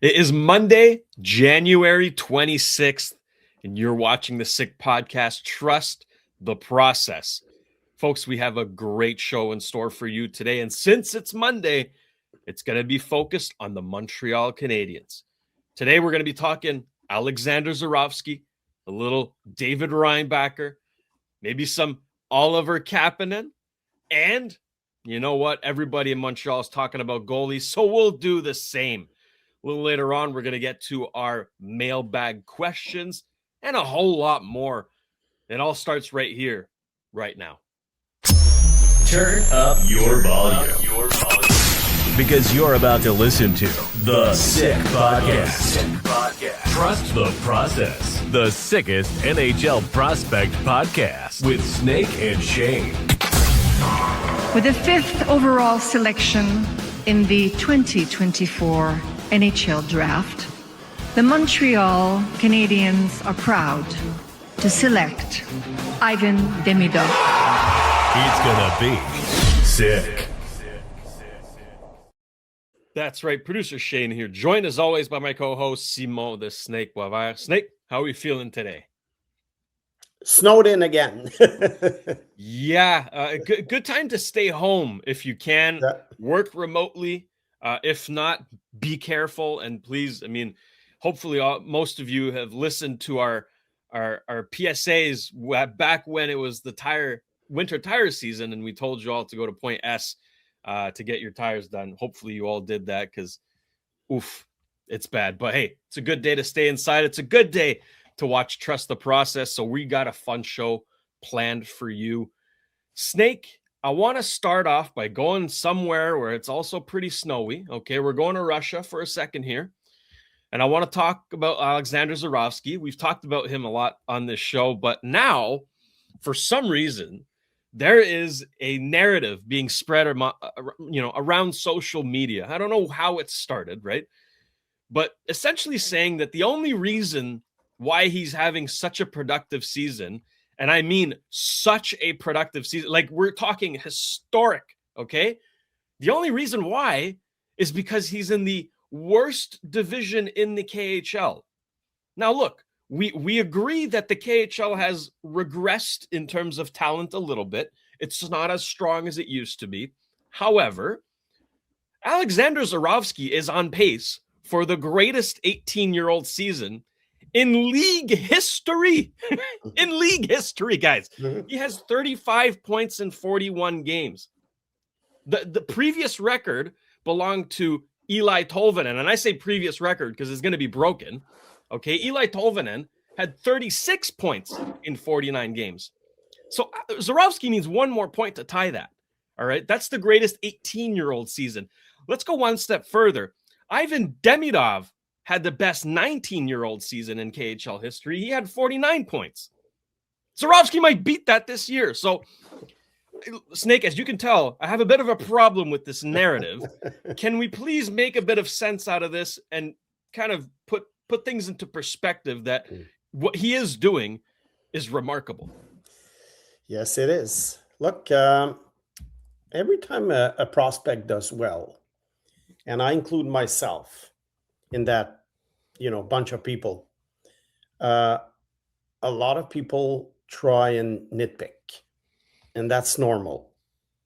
It is Monday, January 26th, and you're watching the Sick Podcast. Trust the process. Folks, we have a great show in store for you today. And since it's Monday, it's going to be focused on the Montreal Canadiens. Today, we're going to be talking Alexander Zharovsky, a little David Reinbacher, maybe some Oliver Kapanen, and you know what? Everybody in Montreal is talking about goalies, so we'll do the same. A little later on, we're going to get to our mailbag questions and a whole lot more. It all starts right here, right now. Turn up your volume. Because you're about to listen to The Sick Podcast. Trust the process. The sickest NHL prospect podcast with Snake and Shayne. With the 5th overall selection in the 2024 NHL Draft, the Montreal Canadiens are proud to select Ivan Demidov. It's gonna be sick. That's right. Producer Shayne here, joined as always by my co-host Simon the Snake Boisvert. Snake, how are we feeling today? Snowed in again. Yeah, good time to stay home if you can. Yeah. Work remotely. If not, be careful, and please, hopefully most of you have listened to our PSAs back when it was the winter tire season, and we told you all to go to Point S to get your tires done. Hopefully you all did that, because it's bad. But hey, it's a good day to stay inside. It's a good day to watch Trust the Process. So we got a fun show planned for you. Snake, I want to start off by going somewhere where it's also pretty snowy. Okay, we're going to Russia for a second here. And I want to talk about Alexander Zharovsky. We've talked about him a lot on this show, but now, for some reason, there is a narrative being spread around social media. I don't know how it started, right? But essentially saying that the only reason why he's having such a productive season, and I mean such a productive season, like we're talking historic, okay? The only reason why is because he's in the worst division in the KHL. Now, look, we agree that the KHL has regressed in terms of talent a little bit. It's not as strong as it used to be. However, Alexander Zharovsky is on pace for the greatest 18-year-old season in league history. In league history, guys. He has 35 points in 41 games. The previous record belonged to Eli Tolvanen. And I say previous record because it's going to be broken. Okay, Eli Tolvanen had 36 points in 49 games. So Zharovsky needs one more point to tie that. All right, that's the greatest 18-year-old season. Let's go one step further. Ivan Demidov had the best 19-year-old season in KHL history. He had 49 points. Zharovsky might beat that this year. So, Snake, as you can tell, I have a bit of a problem with this narrative. Can we please make a bit of sense out of this and kind of put things into perspective that what he is doing is remarkable? Yes, it is. Look, every time a prospect does well, and I include myself in that, bunch of people, a lot of people try and nitpick. And that's normal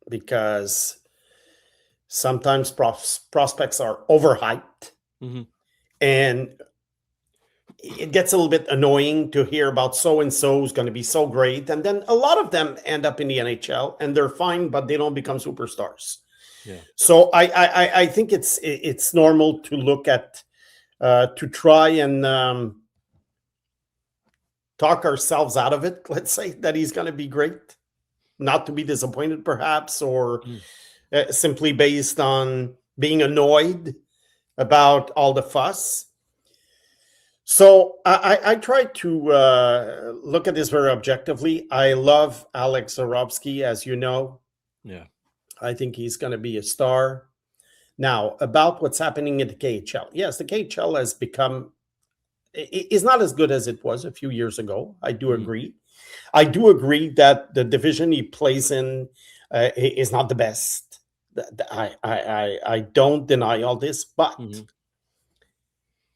because sometimes prospects are overhyped. Mm-hmm. And it gets a little bit annoying to hear about so-and-so who's going to be so great. And then a lot of them end up in the NHL and they're fine, but they don't become superstars. Yeah. So I think it's normal to look at, to try and talk ourselves out of it. Let's say that he's going to be great. Not to be disappointed, perhaps, or simply based on being annoyed about all the fuss. So I try to look at this very objectively. I love Alex Zharovsky, as you know. Yeah. I think he's going to be a star. Now, about what's happening in the KHL. Yes, the KHL has become, is not as good as it was a few years ago. I do agree. I do agree that the division he plays in is not the best. I don't deny all this, but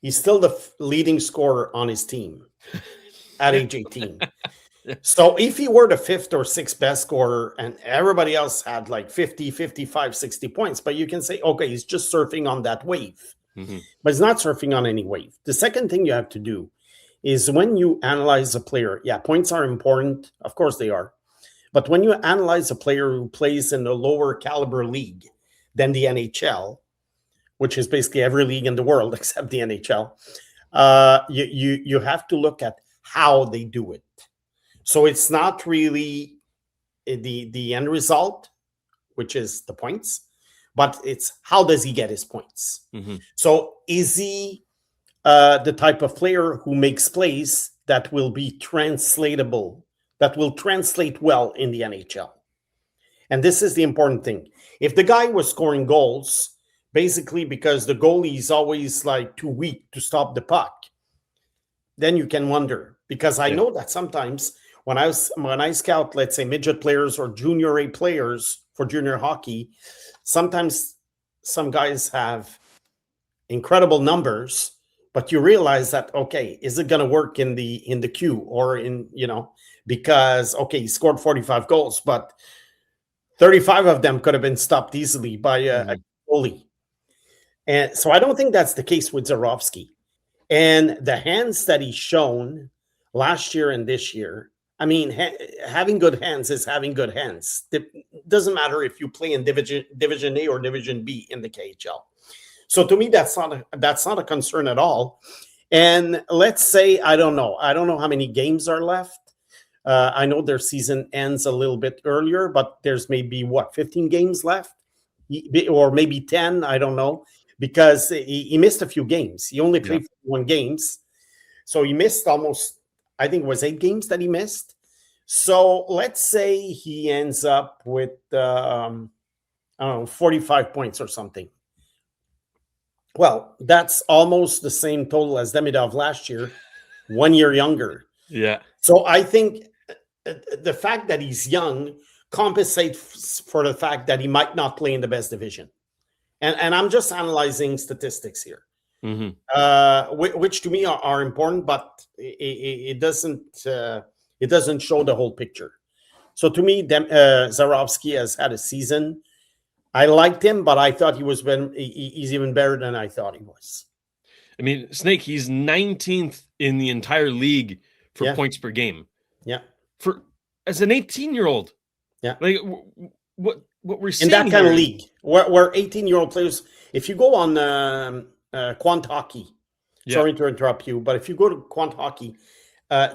he's still the leading scorer on his team at age 18. So if he were the fifth or sixth best scorer and everybody else had like 50, 55, 60 points, but you can say, okay, he's just surfing on that wave. Mm-hmm. But he's not surfing on any wave. The second thing you have to do is when you analyze a player, points are important. Of course they are. But when you analyze a player who plays in a lower caliber league than the NHL, which is basically every league in the world except the NHL, you have to look at how they do it. So it's not really the end result, which is the points, but it's how does he get his points. Mm-hmm. So is he the type of player who makes plays that will be translatable, that will translate well in the NHL? And this is the important thing. If the guy was scoring goals, basically because the goalie is always like too weak to stop the puck, then you can wonder. Because I know that sometimes when I scout, let's say, midget players or junior A players for junior hockey, sometimes some guys have incredible numbers, but you realize that, okay, is it going to work in the queue or in, because, okay, he scored 45 goals, but 35 of them could have been stopped easily by a goalie. And so I don't think that's the case with Zharovsky. And the hands that he's shown last year and this year, I mean, having good hands is having good hands. It doesn't matter if you play in Division A or Division B in the KHL. So to me, that's not a concern at all. And let's say, I don't know how many games are left. I know their season ends a little bit earlier, but there's maybe 15 games left, or maybe 10. I don't know, because he missed a few games. He only played 1 games, so he missed almost. I think it was 8 games that he missed. So let's say he ends up with 45 points or something. Well, that's almost the same total as Demidov last year, 1 year younger. Yeah. So I think the fact that he's young compensates for the fact that he might not play in the best division. And I'm just analyzing statistics here, which to me are important, but it doesn't show the whole picture. So to me, Zharovsky has had a season. I liked him, but I thought he's even better than I thought he was. I mean, Snake, he's 19th in the entire league for points per game. Yeah. As an 18-year-old. Yeah. Like what we're seeing in that kind here, of league where 18-year-old players, if you go on Quant Hockey, sorry to interrupt you, but if you go to Quant Hockey,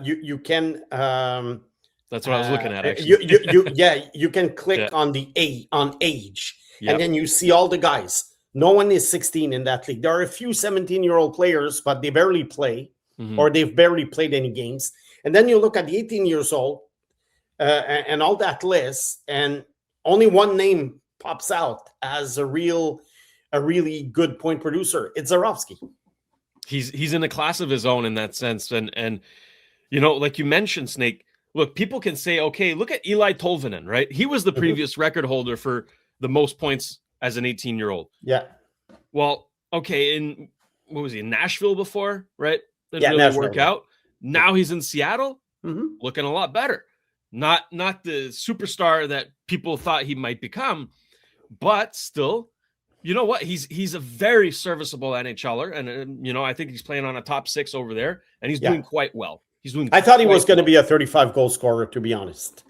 you can that's what I was looking at, actually. you can click on the age, and then you see all the guys. No one is 16 in that league. There are a few 17-year-old players, but they barely play, or they've barely played any games. And then you look at the 18 years old and all that list, and only one name pops out as a really good point producer. It's Zharovsky. He's in a class of his own in that sense. And like you mentioned, Snake, look, people can say, okay, look at Eli Tolvanen, right? He was the previous record holder for the most points as an 18-year-old. Yeah. Well, okay, what was he, in Nashville before, right? Didn't really Nashville. work out. Now he's in Seattle, looking a lot better. Not the superstar that people thought he might become, but still, you know what? He's a very serviceable NHLer, and I think he's playing on a top 6 over there, and he's doing quite well. I thought he was going to be a 35 goal scorer, to be honest.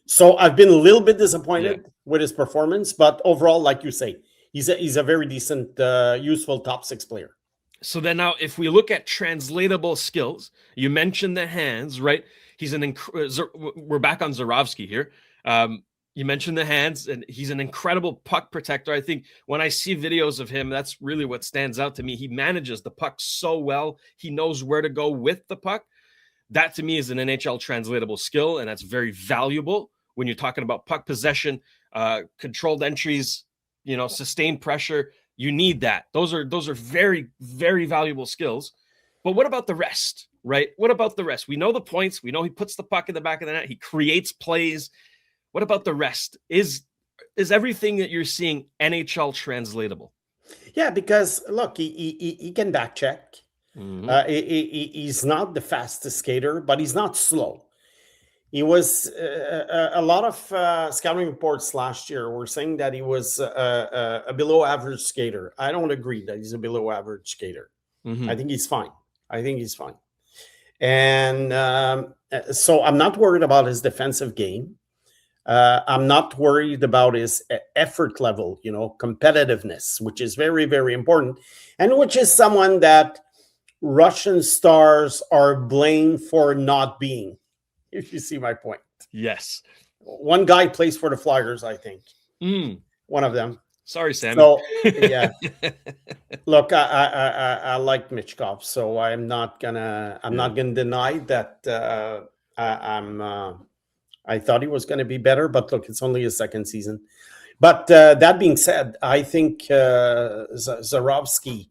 So I've been a little bit disappointed with his performance, but overall, like you say, he's a very decent, useful top 6 player. So then now, if we look at translatable skills, you mentioned the hands, right? We're back on Zharovsky here. You mentioned the hands, and he's an incredible puck protector. I think when I see videos of him, that's really what stands out to me. He manages the puck so well. He knows where to go with the puck. That to me is an NHL translatable skill, and that's very valuable when you're talking about puck possession, controlled entries, sustained pressure. You need that. Those are very, very valuable skills. But what about the rest, right? What about the rest? We know the points. We know he puts the puck in the back of the net. He creates plays. What about the rest? Is everything that you're seeing NHL translatable? Yeah, because look, he can back check. Mhm. He's not the fastest skater, but he's not slow. He was a lot of scouting reports last year were saying that he was a below average skater. I don't agree that he's a below average skater. I Mhm. think he's fine. I think he's fine. And so I'm not worried about his defensive game. I'm not worried about his effort level, competitiveness, which is very, very important, and which is someone that Russian stars are blamed for not being, if you see my point. Yes. One guy plays for the Flyers, I think. Mm. One of them. Sorry, Sammy. So, yeah. Look, I like Michkov, so I'm not gonna deny that I thought he was going to be better, but look, it's only his second season. But that being said, I think Zharovsky,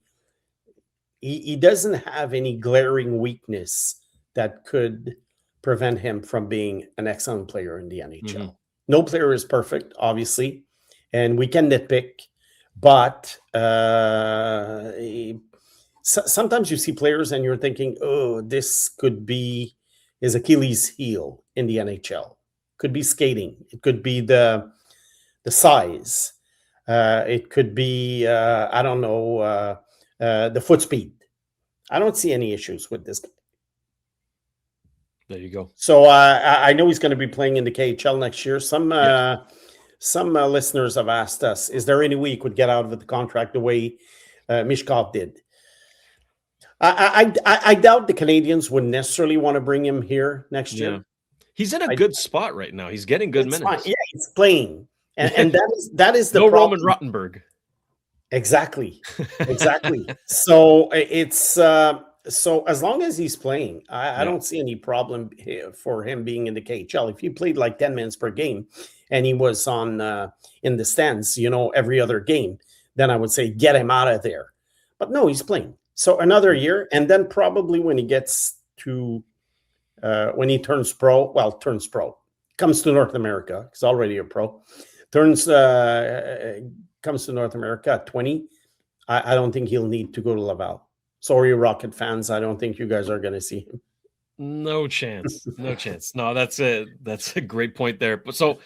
he doesn't have any glaring weakness that could prevent him from being an excellent player in the NHL. Mm-hmm. No player is perfect, obviously, and we can nitpick, but sometimes you see players and you're thinking, oh, this could be his Achilles heel in the NHL. Could be skating. It could be the size. It could be I don't know the foot speed. I don't see any issues with this guy. There you go. So I know he's going to be playing in the KHL next year. Some listeners have asked us, is there any way he could get out of the contract the way Michkov did? I doubt the Canadiens would necessarily want to bring him here next year. He's in a good spot right now. He's getting good minutes. Fine. Yeah, he's playing, and that is the no problem. Roman Rottenberg. Exactly. So it's so as long as he's playing, I don't see any problem for him being in the KHL. If he played like 10 minutes per game, and he was on in the stands, every other game, then I would say get him out of there. But no, he's playing. So another year, and then probably when he gets to when he turns pro, comes to North America, he's already a pro, comes to North America at 20, I don't think he'll need to go to Laval. Sorry, Rocket fans, I don't think you guys are going to see him. No chance. No chance. No, that's a great point there. But so,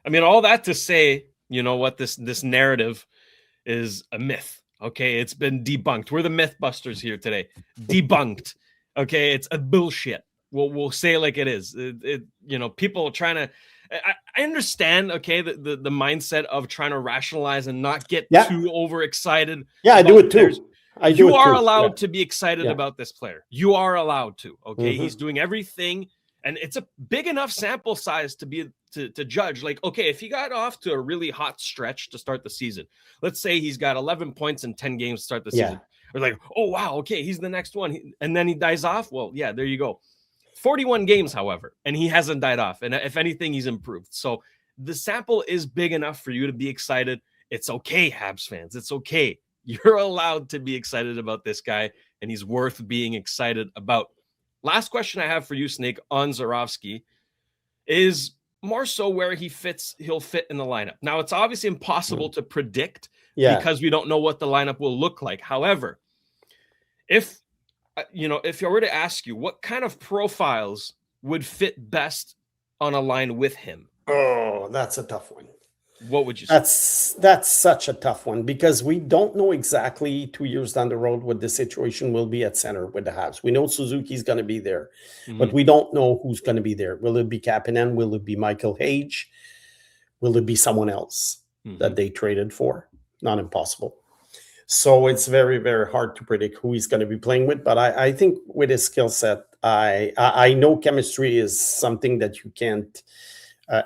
I mean, all that to say, you know what, this narrative is a myth. Okay, it's been debunked. We're the Mythbusters here today. Debunked. Okay, it's a bullshit. We'll say it like it is. People are trying to. I understand. Okay, the mindset of trying to rationalize and not get too overexcited. Yeah, I do it too. You are allowed to be excited about this player. You are allowed to. Okay, he's doing everything, and it's a big enough sample size to be to judge. Like, okay, if he got off to a really hot stretch to start the season, let's say he's got 11 points in 10 games to start the season. We're like, oh wow, okay, he's the next one, and then he dies off. Well, yeah, there you go. 41 games, however, and he hasn't died off, and if anything, he's improved. So the sample is big enough for you to be excited. It's okay, Habs fans. It's okay. You're allowed to be excited about this guy, and he's worth being excited about. Last question I have for you, Snake, on Zharovsky is more so where he'll fit in the lineup. Now, it's obviously impossible to predict because we don't know what the lineup will look like. However, if you were to ask you what kind of profiles would fit best on a line with him? Oh, that's a tough one. What would you say? That's such a tough one because we don't know exactly 2 years down the road what the situation will be at center with the Habs. We know Suzuki's going to be there, but we don't know who's going to be there. Will it be Kapanen? Will it be Michael Hage? Will it be someone else that they traded for? Not impossible. So it's very, very hard to predict who he's going to be playing with. But I think with his skill set, I know chemistry is something that you can't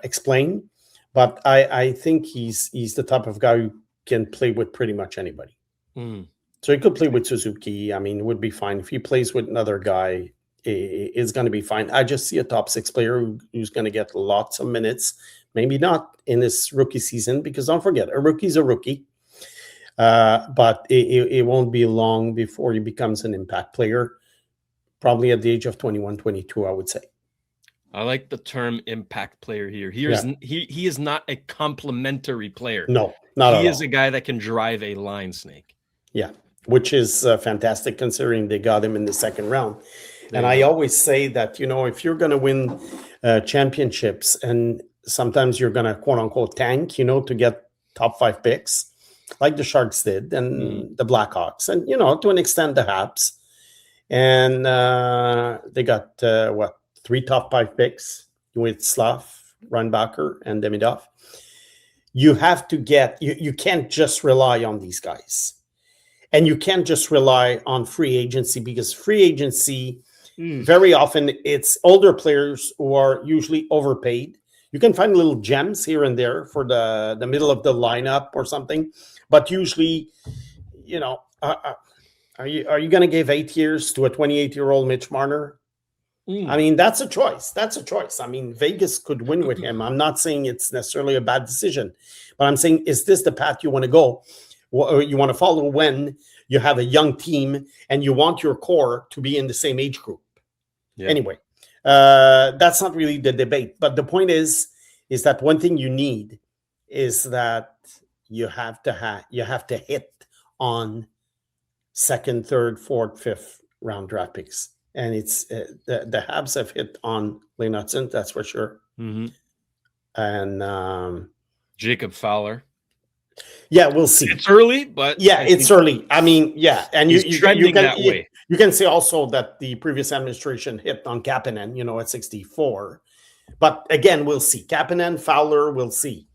explain. But I think he's the type of guy who can play with pretty much anybody. So he could play with Suzuki. I mean, it would be fine. If he plays with another guy, it's going to be fine. I just see a top six player who's going to get lots of minutes. Maybe not in his rookie season, because don't forget, a rookie's a rookie. But it won't be long before he becomes an impact player, probably at the age of 21, 22, I would say. I like the term impact player here. He is not a complimentary player. No, not at all. He is a guy that can drive a line, Snake. Yeah, which is fantastic considering they got him in the second round. And I always say that, if you're going to win championships and sometimes you're going to quote unquote tank, to get top 5 picks like the Sharks did and the Blackhawks and, to an extent the Habs. And they got 3 top 5 picks with Slav, Reinbacher, and Demidov. You have to you can't just rely on these guys. And you can't just rely on free agency because free agency, very often it's older players who are usually overpaid. You can find little gems here and there for the middle of the lineup or something, but usually, are you going to give 8 years to a 28-year-old Mitch Marner? I mean, that's a choice. That's a choice. I mean, Vegas could win with him. I'm not saying it's necessarily a bad decision, but I'm saying, is this the path you want to go? You want to follow when you have a young team and you want your core to be in the same age group. Yeah. Anyway, that's not really the debate. But the point is that one thing you need is that you have to hit on second, third, fourth, fifth round draft picks. And it's the Habs have hit on Lane Hutson, that's for sure. Mm-hmm. And Jacob Fowler. Yeah, we'll see. It's early, but it's early. I mean, yeah, and you trending that way. You can say also that the previous administration hit on Kapanen, at 64. But again, we'll see. Kapanen, Fowler, we'll see.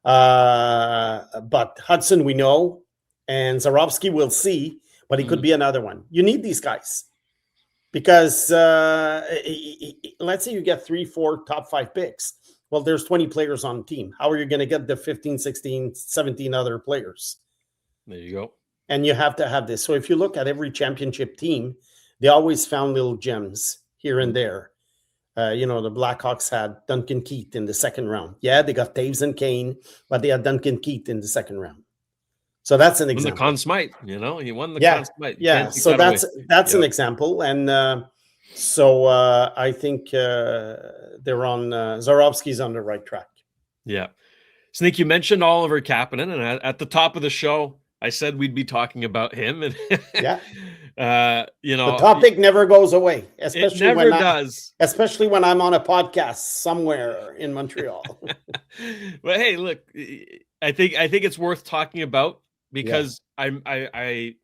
But Hudson, we know, and Zharovsky, we'll see. But he could be another one. You need these guys because let's say you get 3, 4 top 5 picks. Well, there's 20 players on the team. How are you going to get the 15, 16, 17 other players? There you go. And you have to have this. So if you look at every championship team, they always found little gems here and there. The Blackhawks had Duncan Keith in the second round. Yeah, they got Taves and Kane, but they had Duncan Keith in the second round. So that's an example. The Conn Smythe, he won the Conn Smythe. Yeah, so that's an example. And so I think they're on Zharovsky's on the right track. Yeah. Snake, you mentioned Oliver Kapanen, and at the top of the show, I said we'd be talking about him. And the topic never goes away, especially it never does. Especially when I'm on a podcast somewhere in Montreal. But hey, look, I think it's worth talking about because and I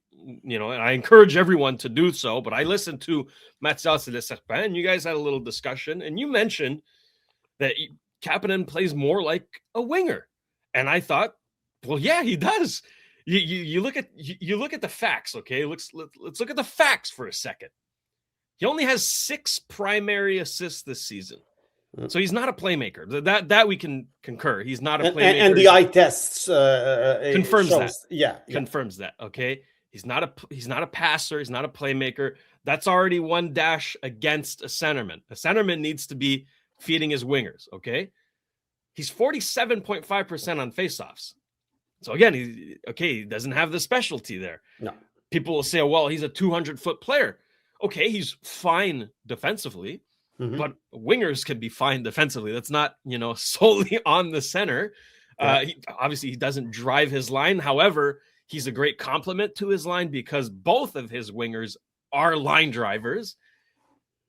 encourage everyone to do so. But I listened to Mathias Leserpin, and you guys had a little discussion, and you mentioned that Kapanen plays more like a winger, and I thought, well, yeah, he does. You look at the facts, okay? Let's look at the facts for a second. He only has 6 primary assists this season, so he's not a playmaker. That we can concur. He's not a playmaker, and the eye tests confirms that. Yeah, confirms that. Okay, he's not a passer. He's not a playmaker. That's already one dash against a centerman. A centerman needs to be feeding his wingers. Okay, he's 47.5% on faceoffs. So again, he doesn't have the specialty there. No. People will say, well, he's a 200-foot player. Okay, he's fine defensively, but wingers can be fine defensively. That's not, solely on the center. Obviously, he doesn't drive his line. However, he's a great complement to his line because both of his wingers are line drivers.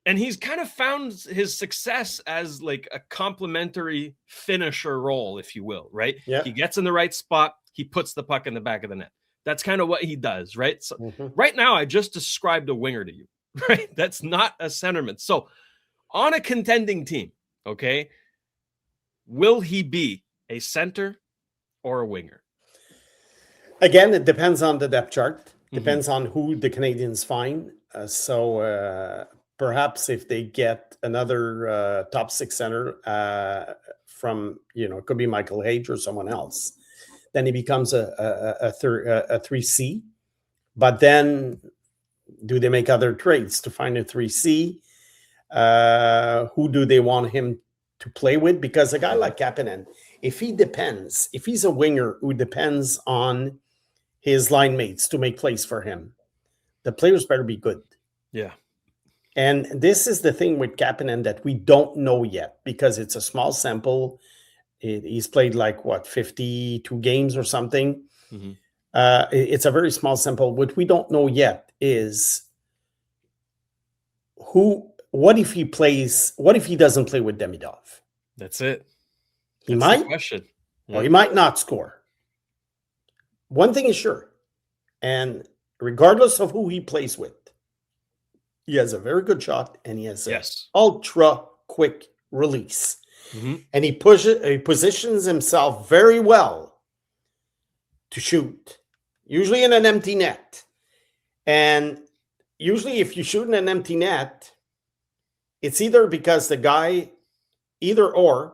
And he's kind of found his success as like a complementary finisher role, if you will, right? Yeah. He gets in the right spot. He puts the puck in the back of the net. That's kind of what he does, right? So right now, I just described a winger to you, right? That's not a centerman. So on a contending team, okay, will he be a center or a winger? Again, it depends on the depth chart. Depends on who the Canadiens find. Perhaps if they get another top 6 center from, it could be Michael Hage or someone else, then he becomes a 3C. But then do they make other trades to find a 3C? Who do they want him to play with? Because a guy like Kapanen, if he's a winger who depends on his line mates to make plays for him, the players better be good. Yeah. And this is the thing with Kapanen that we don't know yet because it's a small sample. He's played 52 games or something. It's a very small sample. What we don't know yet is what if he doesn't play with Demidov? That's it. He That's might, the question. or he might not score. One thing is sure, and regardless of who he plays with, he has a very good shot, and he has an ultra quick release. Mm-hmm. And he positions himself very well to shoot, usually in an empty net. And usually if you shoot in an empty net, it's either because the guy you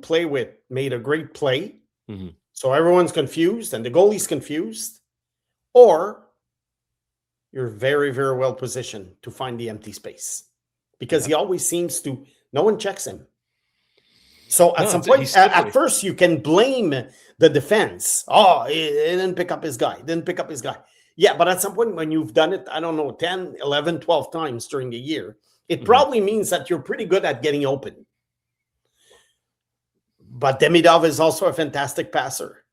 play with made a great play, mm-hmm. so everyone's confused and the goalie's confused, or you're very, very well positioned to find the empty space, because he always seems to, no one checks him. So at some point, at first, you can blame the defense. Oh, he didn't pick up his guy. Yeah, but at some point when you've done it, I don't know, 10, 11, 12 times during the year, it probably means that you're pretty good at getting open. But Demidov is also a fantastic passer.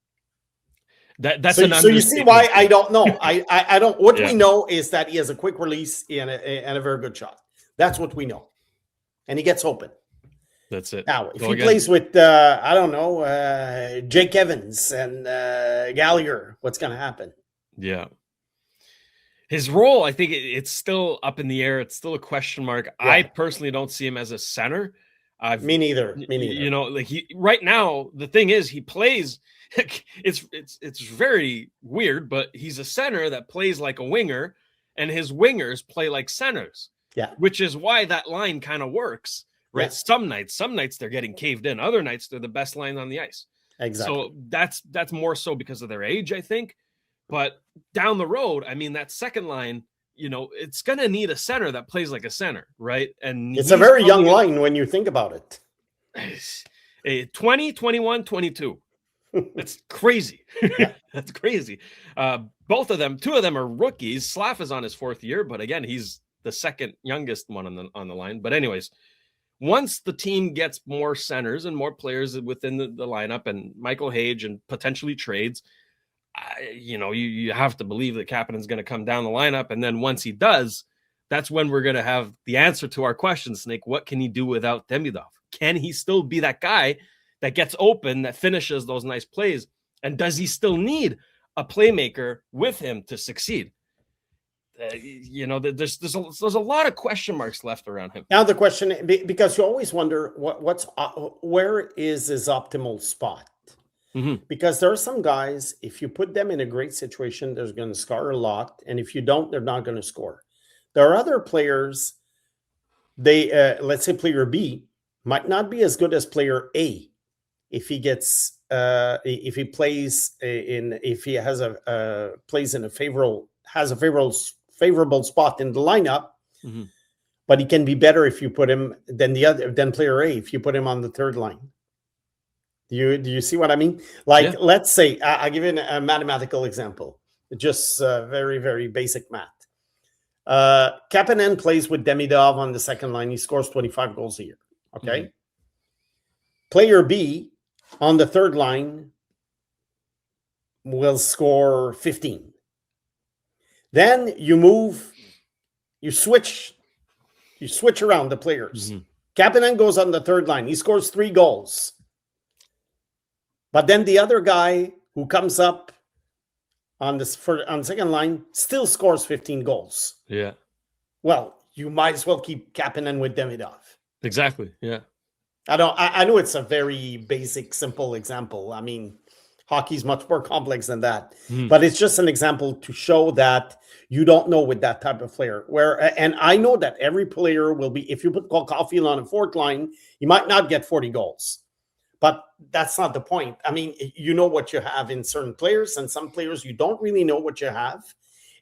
That's so you see why I don't know. I don't. What we know is that he has a quick release and a very good shot. That's what we know, and he gets open. That's it. Now, if he plays with I don't know, Jake Evans and Gallagher, what's going to happen? Yeah. His role, I think it's still up in the air. It's still a question mark. Yeah. I personally don't see him as a center. Me neither. You know, like right now, the thing is, he plays. It's very weird, but he's a center that plays like a winger, and his wingers play like centers. Yeah, which is why that line kind of works, right? Yeah. Some nights they're getting caved in. Other nights they're the best line on the ice. Exactly. So that's more so because of their age, I think. But down the road, I mean, that second line, you know, it's going to need a center that plays like a center, right? And it's a very young line when you think about it. 20, 21, 22. That's crazy. Yeah. That's crazy. Two of them are rookies. Slav is on his fourth year, but again, he's the second youngest one on the line. But anyways, once the team gets more centers and more players within the lineup, and Michael Hage and potentially trades, you have to believe that Kapanen's going to come down the lineup. And then once he does, that's when we're going to have the answer to our question, Snake. What can he do without Demidov? Can he still be that guy that gets open, that finishes those nice plays? And does he still need a playmaker with him to succeed? There's a lot of question marks left around him. Now the question, because you always wonder where is his optimal spot? Mm-hmm. Because there are some guys, if you put them in a great situation, they're going to score a lot, and if you don't, they're not going to score. There are other players. Let's say player B might not be as good as player A if he gets if he plays if he has plays in a favorable spot in the lineup. Mm-hmm. But he can be better if you put him than player A if you put him on the third line. Do you see what I mean? Like, let's say I'll give you a mathematical example, just very, very basic math. Kapanen plays with Demidov on the second line. He scores 25 goals a year. Okay. Mm-hmm. Player B on the third line will score 15. Then you switch around the players. Mm-hmm. Kapanen goes on the third line. He scores 3 goals. But then the other guy who comes up on second line still scores 15 goals. Yeah. Well, you might as well keep Kapanen with Demidov. Exactly. Yeah. I know it's a very basic, simple example. I mean, hockey's much more complex than that. But it's just an example to show that you don't know with that type of player. And I know that every player will be, if you put Caulfield on a fourth line, he might not get 40 goals. But that's not the point. I mean, you know what you have in certain players, and some players you don't really know what you have.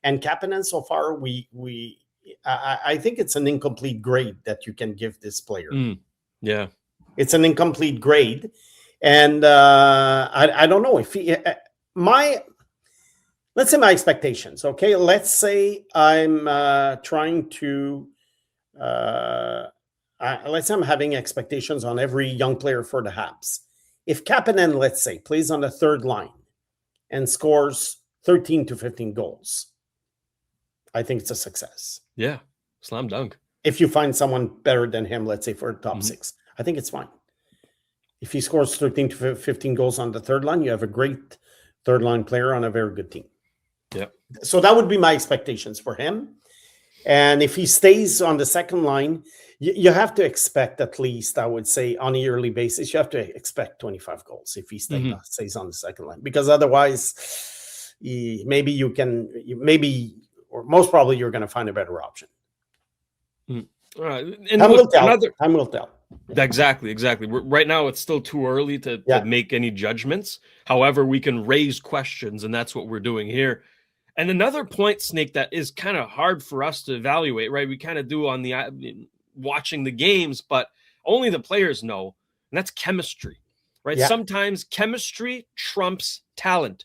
And Kapanen, so far, I think it's an incomplete grade that you can give this player. Yeah, it's an incomplete grade, and I don't know if let's say my expectations. Okay, let's say I'm trying to. Let's say I'm having expectations on every young player for the Habs. if Kapanen, let's say, plays on the third line and scores 13 to 15 goals, I think it's a success. Yeah, slam dunk. If you find someone better than him, let's say for top six, I think it's fine. If he scores 13 to 15 goals on the third line, you have a great third line player on a very good team. Yeah. So that would be my expectations for him. And if he stays on the second line, you have to expect at least, I would say, on a yearly basis, you have to expect 25 goals if he stays on the second line. Because otherwise, or most probably you're going to find a better option. All right. And Time will tell. Exactly. Right now, it's still too early to make any judgments. However, we can raise questions, and that's what we're doing here. And another point, Snake, that is kind of hard for us to evaluate, right? We kind of do on the watching the games, but only the players know, and that's chemistry, right? Yeah. Sometimes chemistry trumps talent.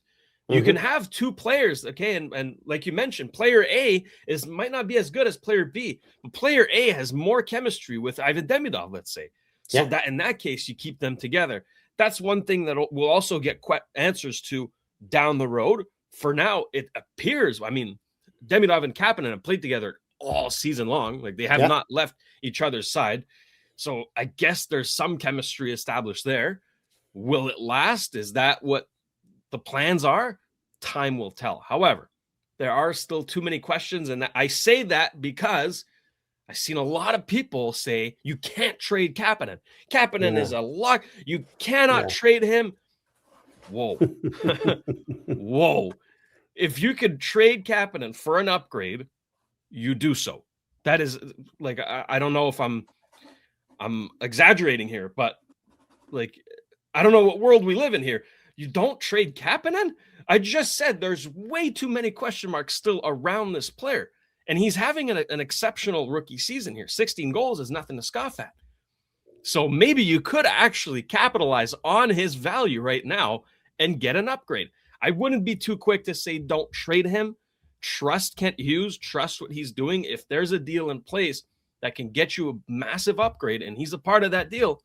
You can have two players, okay, and like you mentioned, player A might not be as good as player B, but player A has more chemistry with Ivan Demidov, let's say. So that in that case, you keep them together. That's one thing that we'll also get answers to down the road. For now, it appears, I mean, Demidov and Kapanen have played together all season long. Like, they have not left each other's side. So I guess there's some chemistry established there. Will it last? Is that what the plans are? Time will tell. However, there are still too many questions, and I say that because I've seen a lot of people say you can't trade Kapanen. Kapanen is a lock. You cannot trade him. Whoa. Whoa. If you could trade Kapanen for an upgrade, you do so. That is, like, I don't know if I'm exaggerating here, but, like, I don't know what world we live in here. You don't trade Kapanen? I just said there's way too many question marks still around this player. And he's having an exceptional rookie season here. 16 goals is nothing to scoff at. So maybe you could actually capitalize on his value right now and get an upgrade. I wouldn't be too quick to say don't trade him. Trust Kent Hughes. Trust what he's doing. If there's a deal in place that can get you a massive upgrade and he's a part of that deal,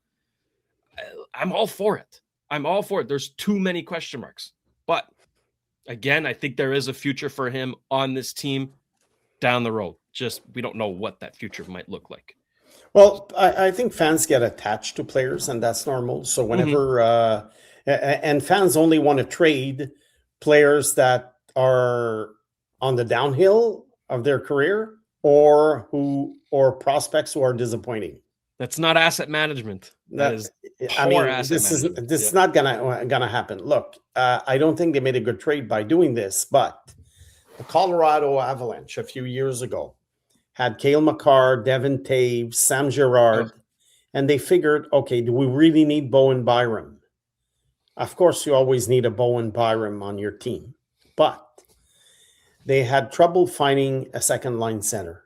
I'm all for it. There's too many question marks. But again, I think there is a future for him on this team down the road. Just we don't know what that future might look like. Well, I think fans get attached to players, and that's normal. So whenever and fans only want to trade players that are on the downhill of their career or prospects who are disappointing. That's not asset management. This is not gonna happen. Look, I don't think they made a good trade by doing this, but the Colorado Avalanche a few years ago had Cale Makar, Devin Taves, Sam Girard, and they figured, okay, do we really need Bowen Byram? Of course, you always need a Bowen Byram on your team, but they had trouble finding a second line center.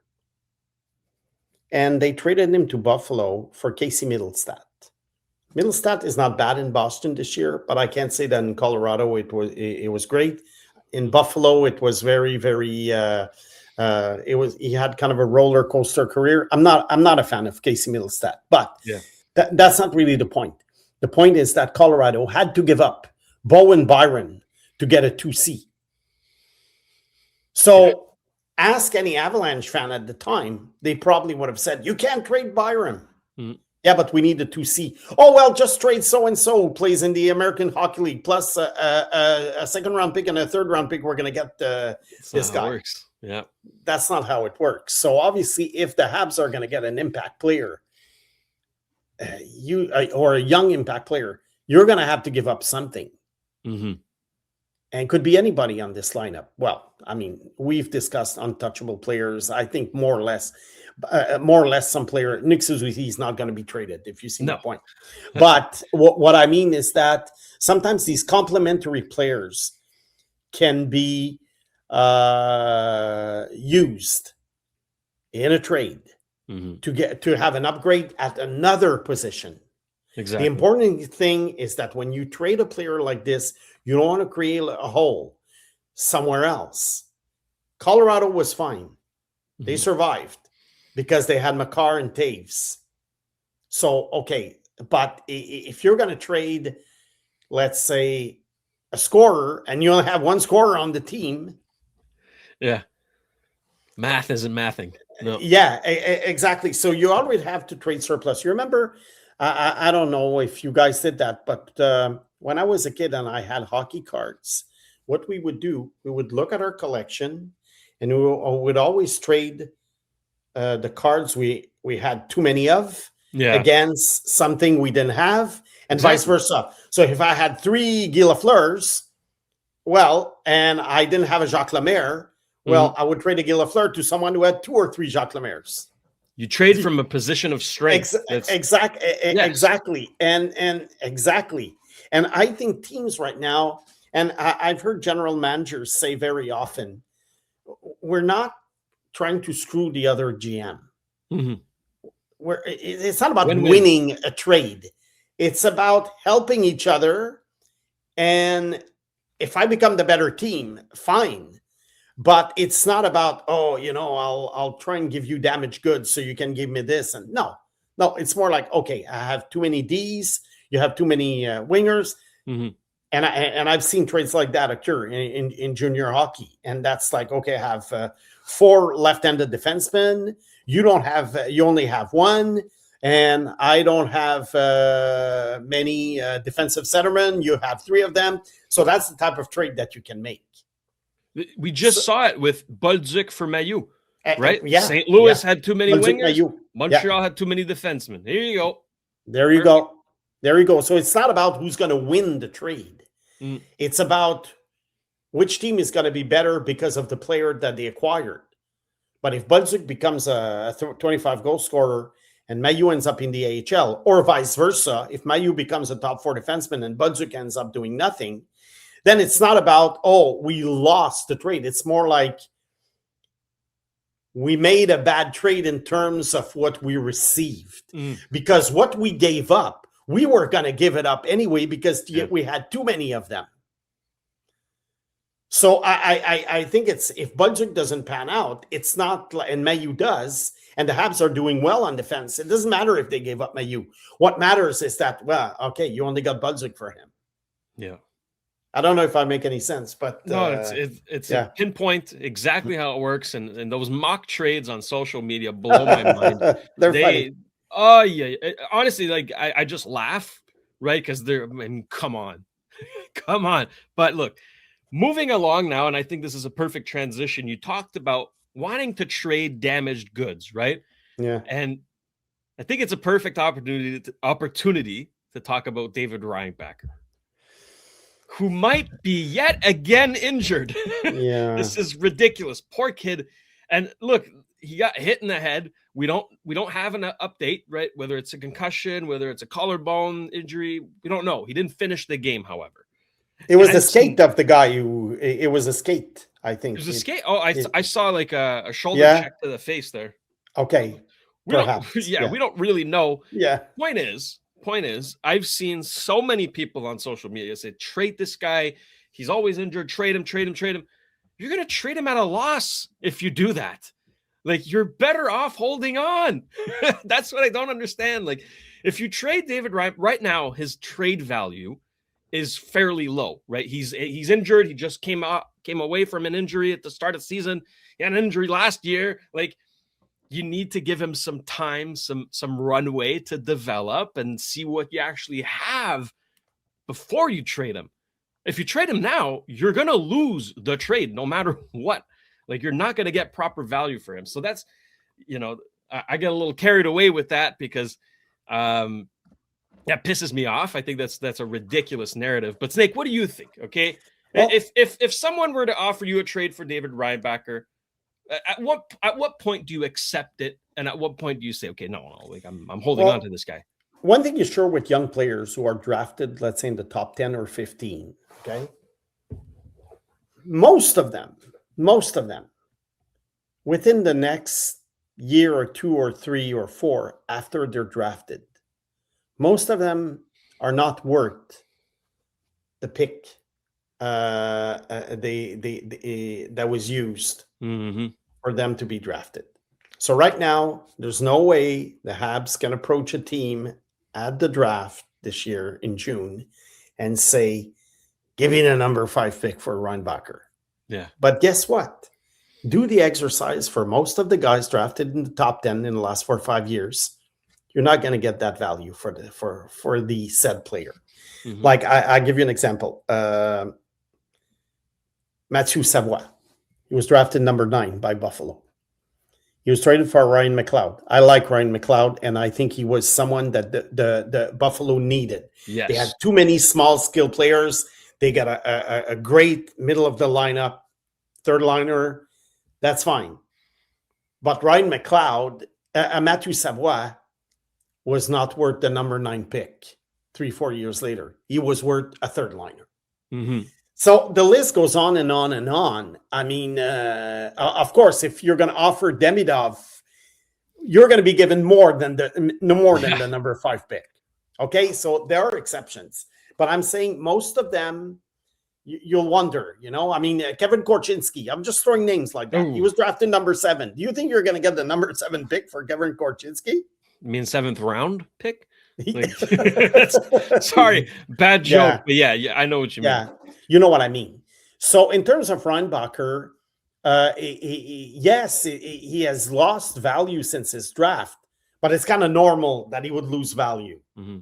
And they traded him to Buffalo for Casey Middlestat. Middlestat is not bad in Boston this year, but I can't say that in Colorado it was great. In Buffalo, it was very, very. He had kind of a roller coaster career. I'm not a fan of Casey Middlestat, but that's not really the point. The point is that Colorado had to give up Bowen Byron to get a 2C. So. Ask any Avalanche fan at the time, they probably would have said, you can't trade Byron. Yeah, but we need a 2C. Oh, well, just trade so-and-so who plays in the American Hockey League, plus a second-round pick and a third-round pick. We're going to get this guy. Works. Yeah, that's not how it works. So obviously, if the Habs are going to get an impact player, or a young impact player, you're going to have to give up something. And could be anybody on this lineup. Well, I mean, we've discussed untouchable players. I think more or less some player. Nick Suzuki is not going to be traded, if you see my point. But what I mean is that sometimes these complementary players can be used in a trade to have an upgrade at another position. Exactly. The important thing is that when you trade a player like this, you don't want to create a hole somewhere else. Colorado was fine. They survived because they had Makar and Taves. So, okay. But if you're going to trade let's say, a scorer, and you only have one scorer on the team. Yeah. Math isn't mathing. No. Yeah, exactly. So you always have to trade surplus. You remember, I don't know if you guys did that, but when I was a kid and I had hockey cards, what we would do, we would look at our collection, and we would always trade the cards we had too many of against something we didn't have, and vice versa. So if I had 3 Guy Lafleurs, well, and I didn't have a Jacques Lemaire, well, I would trade a Guy Lafleur to someone who had 2 or 3 Jacques Lemaires. You trade from a position of strength. Exactly. And exactly. And I think teams right now, and I've heard general managers say very often, we're not trying to screw the other GM. Mm-hmm. It's not about winning a trade. It's about helping each other. And if I become the better team, fine. But it's not about, I'll try and give you damaged goods so you can give me this. And no, it's more like, okay, I have too many Ds. You have too many wingers. Mm-hmm. And I've seen trades like that occur in junior hockey. And that's like, okay, I have 4 left-handed defensemen. You only have 1. And I don't have many defensive centermen. You have 3 of them. So that's the type of trade that you can make. We just saw it with Bolduc for Mailloux, right? Yeah. St. Louis had too many Bolduc, wingers. Mailloux. Montreal had too many defensemen. Here you go. There you go. So it's not about who's going to win the trade. It's about which team is going to be better because of the player that they acquired. But if Bolduc becomes a 25-goal scorer and Mailloux ends up in the AHL, or vice versa, if Mailloux becomes a top 4 defenseman and Bolduc ends up doing nothing, then it's not about, we lost the trade. It's more like we made a bad trade in terms of what we received. Because what we gave up, we were going to give it up anyway because we had too many of them. So I think it's, if Bolduc doesn't pan out, it's not, and Mailloux does, and the Habs are doing well on defense. It doesn't matter if they gave up Mailloux. What matters is that, you only got Bolduc for him. Yeah. I don't know if I make any sense, but no, it's a pinpoint exactly how it works, and those mock trades on social media blow my mind. They're funny. Oh yeah, honestly, like I just laugh, right? Because come on. But look, moving along now, and I think this is a perfect transition. You talked about wanting to trade damaged goods, right? Yeah, and I think it's a perfect opportunity to talk about David Reinbacher, who might be yet again injured. Yeah. This is ridiculous. Poor kid. And look, he got hit in the head. We don't have an update, right? Whether it's a concussion, whether it's a collarbone injury, we don't know. He didn't finish the game, however. It was the skate of the guy it was a skate, I think. It was a skate. Oh, I saw like a shoulder check to the face there. Okay. We don't really know. Yeah. Point is, I've seen so many people on social media say, trade this guy. He's always injured. Trade him. You're going to trade him at a loss if you do that. Like, you're better off holding on. That's what I don't understand. Like, if you trade David right now, his trade value is fairly low, right? He's injured. He just came away from an injury at the start of the season. He had an injury last year. Like, you need to give him some time, some runway to develop and see what you actually have before you trade him. If you trade him now, you're going to lose the trade no matter what. Like, you're not going to get proper value for him. So that's, I get a little carried away with that because that pisses me off. I think that's a ridiculous narrative. But Snake, what do you think? Okay. Well, if someone were to offer you a trade for David Reinbacher, at what point do you accept it, and at what point do you say, okay, no, like I'm holding on to this guy? One thing is sure with young players who are drafted, let's say in the top 10 or 15, okay, most of them, within the next year or 2 or 3 or 4 after they're drafted, most of them are not worth the pick that was used for them to be drafted. So right now, there's no way the Habs can approach a team at the draft this year in June and say, give me the number 5 pick for Reinbacher. Yeah. But guess what? Do the exercise for most of the guys drafted in the top 10 in the last 4 or 5 years. You're not going to get that value for the said player. Mm-hmm. Like I give you an example. Mathieu Savoie. He was drafted number 9 by Buffalo. He was traded for Ryan McLeod. I like Ryan McLeod, and I think he was someone that the Buffalo needed. Yes. They had too many small skill players. They got a great middle of the lineup, third liner. That's fine. But Ryan McLeod, Mathieu Savoie, was not worth the number 9 pick 3-4 years later. He was worth a third liner. Mm-hmm. So the list goes on and on and on. I mean, of course, if you're going to offer Demidov, you're going to be given more than the number 5 pick. Okay, so there are exceptions, but I'm saying most of them, you'll wonder. I mean, Kevin Korchinski. I'm just throwing names like that. He was drafted number 7. Do you think you're going to get the number 7 pick for Kevin Korchinski? You mean 7th round pick? Like, sorry, bad joke, but yeah, I know what you mean. You know what I mean. So in terms of Reinbacher, yes, he has lost value since his draft, but it's kind of normal that he would lose value. Mm-hmm.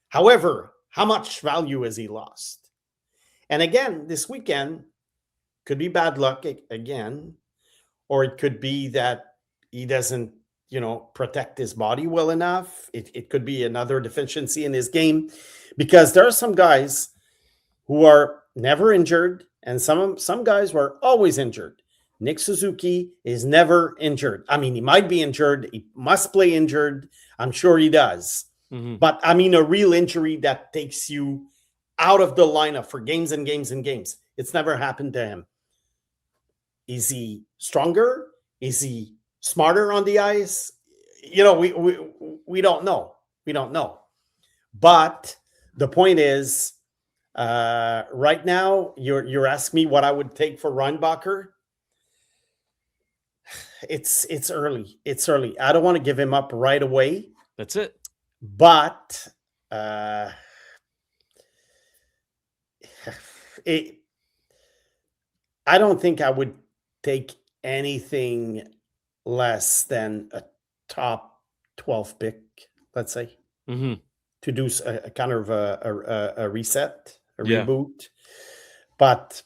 However, how much value has he lost? And again, this weekend could be bad luck again, or it could be that he doesn't protect his body well enough. It could be another deficiency in his game, because there are some guys who are never injured and some guys were always injured. Nick Suzuki is never injured. I mean, he might be injured. He must play injured. I'm sure he does. Mm-hmm. But I mean, a real injury that takes you out of the lineup for games and games and games. It's never happened to him. Is he stronger? Is he smarter on the ice? We don't know. We don't know. But the point is, right now, you're asking me what I would take for Reinbacher. It's early. It's early. I don't want to give him up right away. That's it. But I don't think I would take anything less than a top 12 pick, let's say, mm-hmm. to do a kind of a reset, reboot. But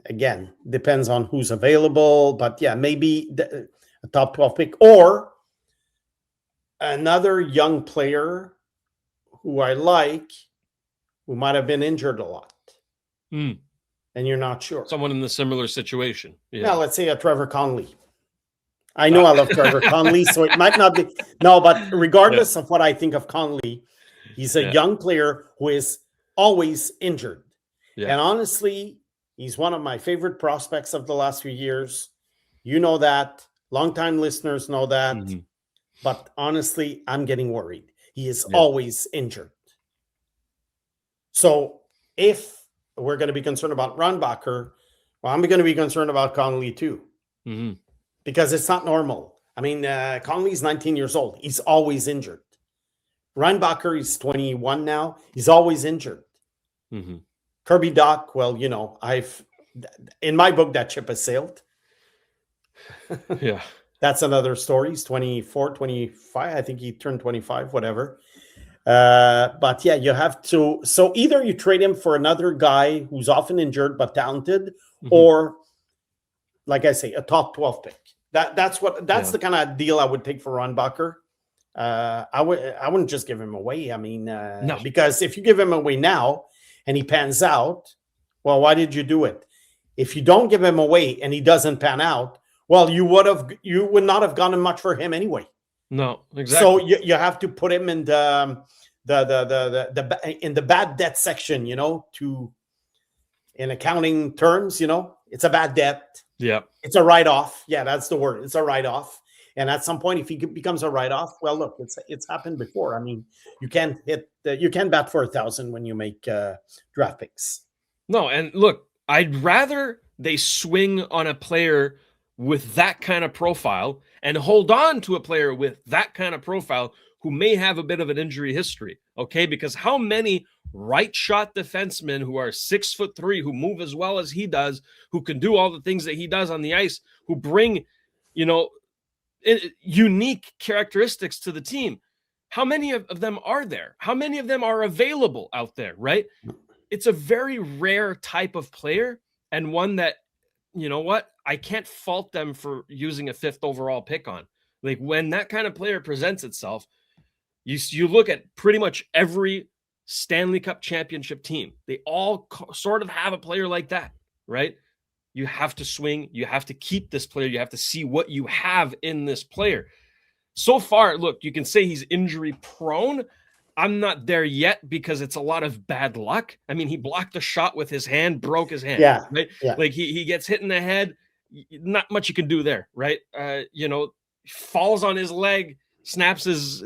again, depends on who's available. But yeah, maybe a top 12 pick or another young player who I like, who might have been injured a lot. Mm. And you're not sure. Someone in the similar situation. Yeah. Now, let's say a Trevor Conley. I know I love Trevor Conley, so it might not be. No, but regardless of what I think of Conley, he's a young player who is always injured. Yeah. And honestly, he's one of my favorite prospects of the last few years. You know that. Longtime listeners know that. Mm-hmm. But honestly, I'm getting worried. He is always injured. So if we're going to be concerned about Reinbacher, well, I'm going to be concerned about Conley too. Mm-hmm. Because it's not normal. I mean, Conley's 19 years old. He's always injured. Reinbacher is 21 now. He's always injured. Mm-hmm. Kirby Dach, well, in my book, that ship has sailed. Yeah. That's another story. He's 24, 25. I think he turned 25, whatever. But yeah, you have to. So either you trade him for another guy who's often injured but talented, mm-hmm. or, like I say, a top 12 pick. That's the kind of deal I would take for Reinbacher. I wouldn't just give him away. I mean, no. Because if you give him away now and he pans out, well, why did you do it? If you don't give him away and he doesn't pan out, well, you would not have gotten much for him anyway. No, exactly. So you have to put him in the bad debt section, in accounting terms, it's a bad debt. Yeah. It's a write-off. Yeah, that's the word. It's a write-off. And at some point, if he becomes a write-off, well, look, it's happened before. I mean, you can't bat for 1,000 when you make draft picks. No, and look, I'd rather they swing on a player with that kind of profile and hold on to a player with that kind of profile who may have a bit of an injury history, okay? Because how many right shot defensemen who are 6'3", who move as well as he does, who can do all the things that he does on the ice, who bring, unique characteristics to the team. How many of them are there? How many of them are available out there, right? It's a very rare type of player, and one that, you know what, I can't fault them for using a 5th overall pick on. Like, when that kind of player presents itself, you look at pretty much every Stanley Cup championship team. They all sort of have a player like that, right? You have to swing. You have to keep this player. You have to see what you have in this player. So far, look, you can say he's injury prone. I'm not there yet because it's a lot of bad luck. I mean, he blocked a shot with his hand, broke his hand. Yeah. Right? Yeah. Like he gets hit in the head. Not much you can do there, right? Falls on his leg, snaps his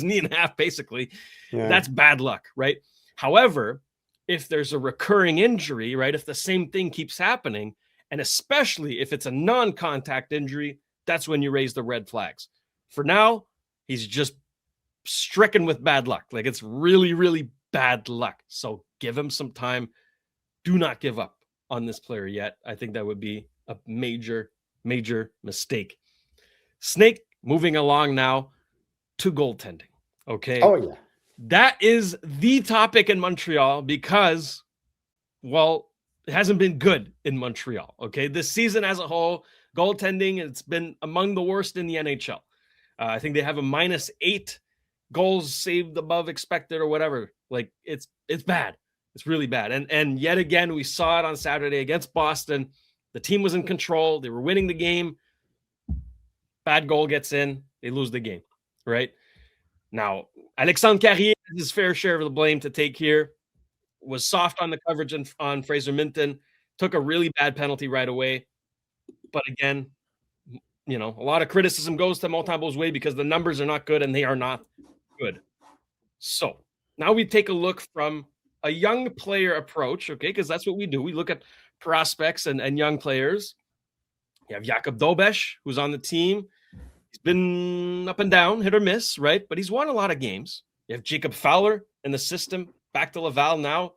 knee in half, basically. Yeah. That's bad luck, right? However, if there's a recurring injury, right, if the same thing keeps happening, and especially if it's a non-contact injury, that's when you raise the red flags. For now, he's just stricken with bad luck. Like, it's really, really bad luck. So give him some time. Do not give up on this player yet. I think that would be a major, major mistake. Snake, moving along now to goaltending. Okay. Oh, yeah. That is the topic in Montreal because, well, it hasn't been good in Montreal. Okay. This season as a whole, goaltending, it's been among the worst in the NHL. I think they have a -8 goals saved above expected or whatever. Like, it's bad. It's really bad. And yet again, we saw it on Saturday against Boston. The team was in control. They were winning the game. Bad goal gets in. They lose the game, right? Now, Alexander Carrier has his fair share of the blame to take here. Was soft on the coverage on Fraser Minton. Took a really bad penalty right away. But again, a lot of criticism goes to Montembeault's way because the numbers are not good and they are not good. So now we take a look from a young player approach, okay, because that's what we do. We look at prospects and young players. You have Jacob Fowler, who's on the team. He's been up and down, hit or miss, right? But he's won a lot of games. You have Jacob Fowler in the system, back to Laval now.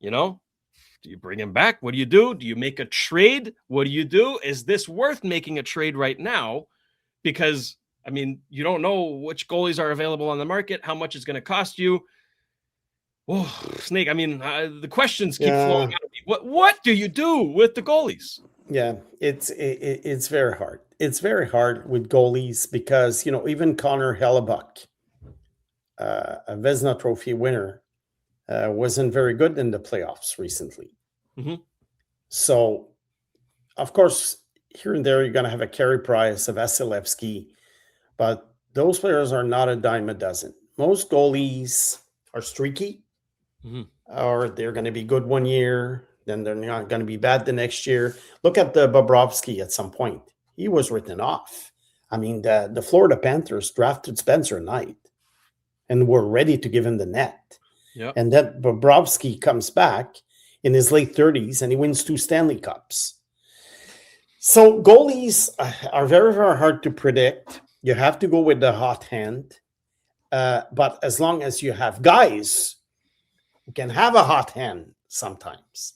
Do you bring him back? What do you do? Do you make a trade? What do you do? Is this worth making a trade right now? Because, I mean, you don't know which goalies are available on the market, how much it's going to cost you. Oh, Snake, I mean, the questions keep flowing out of me. What do you do with the goalies? Yeah, it's very hard. It's very hard with goalies because, even Connor Hellebuck, a Vezina Trophy winner, wasn't very good in the playoffs recently. Mm-hmm. So, of course, here and there, you're going to have a Carey Price, a Vasilevsky, but those players are not a dime a dozen. Most goalies are streaky, or they're going to be good one year, then they're not going to be bad the next year. Look at the Bobrovsky at some point. He was written off. I mean, the Florida Panthers drafted Spencer Knight and were ready to give him the net. Yep. And then Bobrovsky comes back in his late 30s and he wins 2 Stanley Cups. So goalies are very, very hard to predict. You have to go with the hot hand. But as long as you have guys who can have a hot hand sometimes.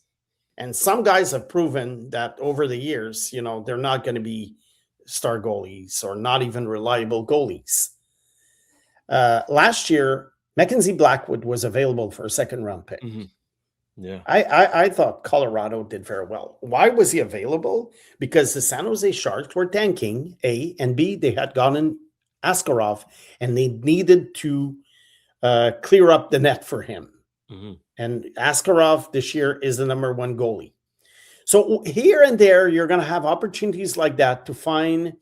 And some guys have proven that over the years, they're not going to be star goalies or not even reliable goalies. Last year, Mackenzie Blackwood was available for a 2nd-round pick. Mm-hmm. Yeah, I thought Colorado did very well. Why was he available? Because the San Jose Sharks were tanking, A, and B, they had gotten Askarov, and they needed to clear up the net for him. Mm-hmm. And Askarov this year is the #1 goalie. So here and there, you're going to have opportunities like that to find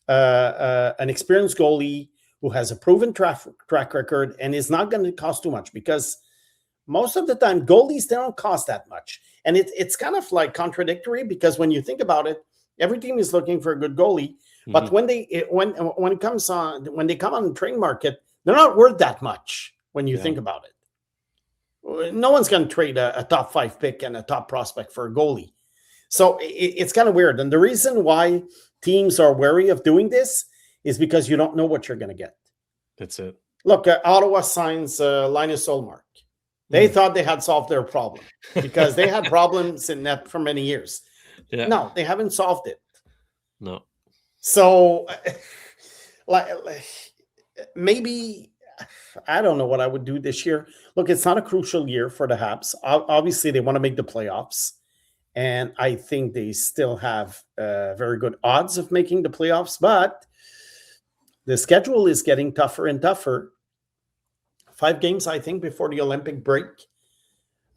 an experienced goalie who has a proven track record and is not going to cost too much, because most of the time goalies, they don't cost that much. And it's kind of like contradictory, because when you think about it, every team is looking for a good goalie, but when they come on the trade market, they're not worth that much when you think about it. No one's going to trade a top 5 pick and a top prospect for a goalie. So it's kind of weird. And the reason why teams are wary of doing this is because you don't know what you're going to get. That's it. Look, Ottawa signs Linus Ullmark. They thought they had solved their problem because they had problems in net for many years. Yeah. No, they haven't solved it. No. So, maybe, I don't know what I would do this year. Look, it's not a crucial year for the Habs. Obviously, they want to make the playoffs. And I think they still have very good odds of making the playoffs. But the schedule is getting tougher and tougher. 5 games, I think, before the Olympic break.